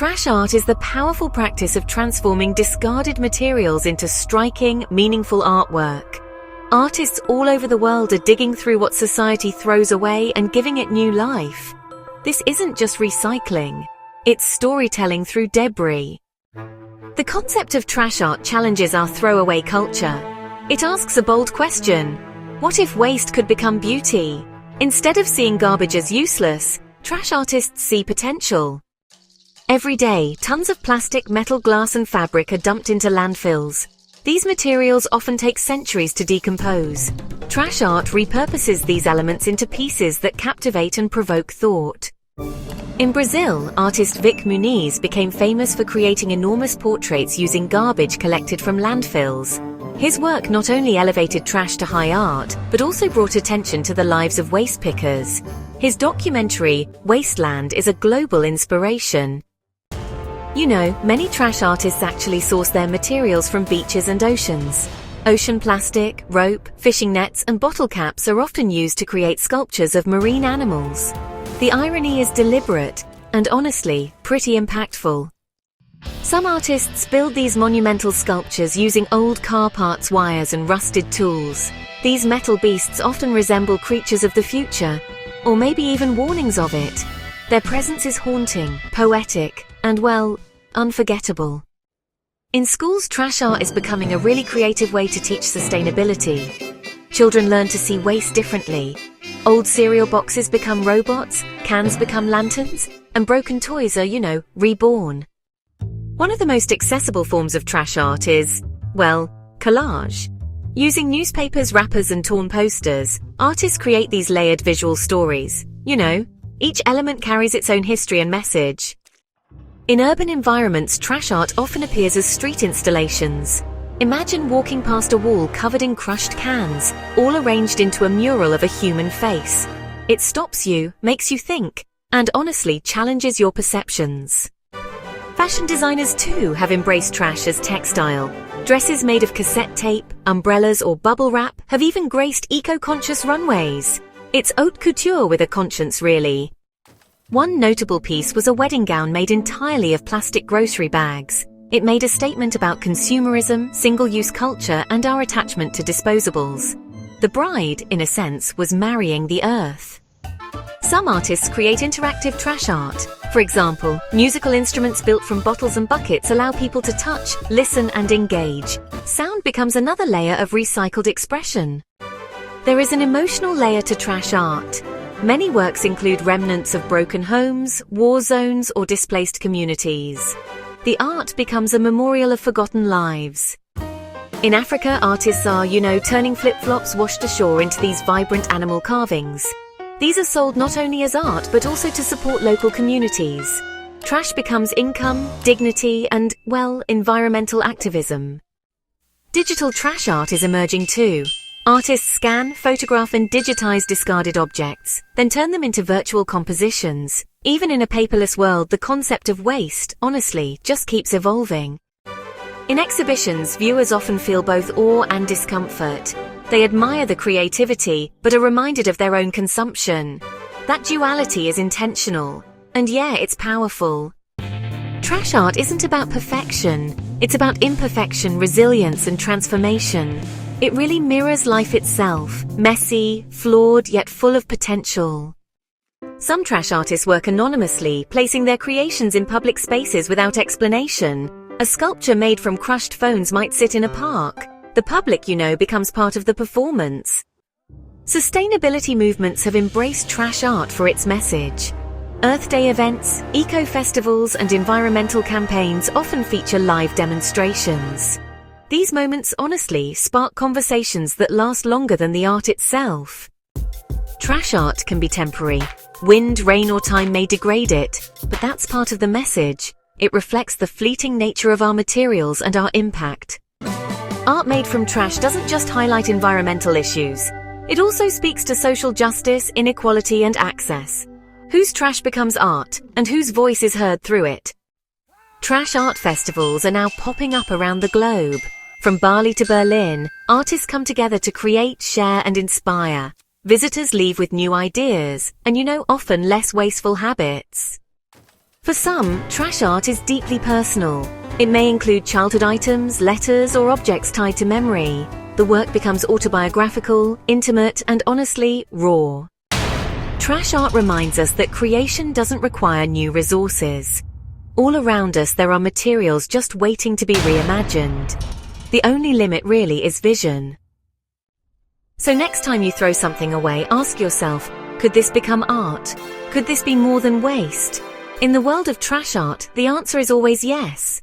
Trash art is the powerful practice of transforming discarded materials into striking, meaningful artwork. Artists all over the world are digging through what society throws away and giving it new life. This isn't just recycling, it's storytelling through debris. The concept of trash art challenges our throwaway culture. It asks a bold question: what if waste could become beauty? Instead of seeing garbage as useless, trash artists see potential. Every day, tons of plastic, metal, glass, and fabric are dumped into landfills. These materials often take centuries to decompose. Trash art repurposes these elements into pieces that captivate and provoke thought. In Brazil, artist Vik Muniz became famous for creating enormous portraits using garbage collected from landfills. His work not only elevated trash to high art, but also brought attention to the lives of waste pickers. His documentary, Wasteland, is a global inspiration. You know, many trash artists actually source their materials from beaches and oceans. Ocean plastic, rope, fishing nets, and bottle caps are often used to create sculptures of marine animals. The irony is deliberate, and honestly, pretty impactful. Some artists build these monumental sculptures using old car parts, wires, and rusted tools. These metal beasts often resemble creatures of the future, or maybe even warnings of it. Their presence is haunting, poetic, and, well, unforgettable. In schools, trash art is becoming a really creative way to teach sustainability. Children learn to see waste differently. Old cereal boxes become robots, cans become lanterns, and broken toys are, reborn. One of the most accessible forms of trash art is, well, collage. Using newspapers, wrappers, and torn posters, artists create these layered visual stories. Each element carries its own history and message. In urban environments, trash art often appears as street installations. Imagine walking past a wall covered in crushed cans, all arranged into a mural of a human face. It stops you, makes you think, and honestly challenges your perceptions. Fashion designers too have embraced trash as textile. Dresses made of cassette tape, umbrellas, or bubble wrap have even graced eco-conscious runways. It's haute couture with a conscience, really. One notable piece was a wedding gown made entirely of plastic grocery bags. It made a statement about consumerism, single-use culture, and our attachment to disposables. The bride, in a sense, was marrying the earth. Some artists create interactive trash art. For example, musical instruments built from bottles and buckets allow people to touch, listen, and engage. Sound becomes another layer of recycled expression. There is an emotional layer to trash art. Many works include remnants of broken homes, war zones, or displaced communities. The art becomes a memorial of forgotten lives. In Africa, artists are, turning flip-flops washed ashore into these vibrant animal carvings. These are sold not only as art, but also to support local communities. Trash becomes income, dignity, and, well, environmental activism. Digital trash art is emerging too. Artists scan, photograph, and digitize discarded objects, then turn them into virtual compositions. Even in a paperless world, the concept of waste, honestly, just keeps evolving. In exhibitions, viewers often feel both awe and discomfort. They admire the creativity, but are reminded of their own consumption. That duality is intentional. And yeah, it's powerful. Trash art isn't about perfection. It's about imperfection, resilience, and transformation. It really mirrors life itself, messy, flawed, yet full of potential. Some trash artists work anonymously, placing their creations in public spaces without explanation. A sculpture made from crushed phones might sit in a park. The public, becomes part of the performance. Sustainability movements have embraced trash art for its message. Earth Day events, eco-festivals, and environmental campaigns often feature live demonstrations. These moments honestly spark conversations that last longer than the art itself. Trash art can be temporary. Wind, rain, or time may degrade it, but that's part of the message. It reflects the fleeting nature of our materials and our impact. Art made from trash doesn't just highlight environmental issues. It also speaks to social justice, inequality, and access. Whose trash becomes art, and whose voice is heard through it? Trash art festivals are now popping up around the globe. From Bali to Berlin, artists come together to create, share, and inspire. Visitors leave with new ideas, and often less wasteful habits. For some, trash art is deeply personal. It may include childhood items, letters, or objects tied to memory. The work becomes autobiographical, intimate, and honestly, raw. Trash art reminds us that creation doesn't require new resources. All around us there are materials just waiting to be reimagined. The only limit really is vision. So next time you throw something away, ask yourself, could this become art? Could this be more than waste? In the world of trash art, the answer is always yes.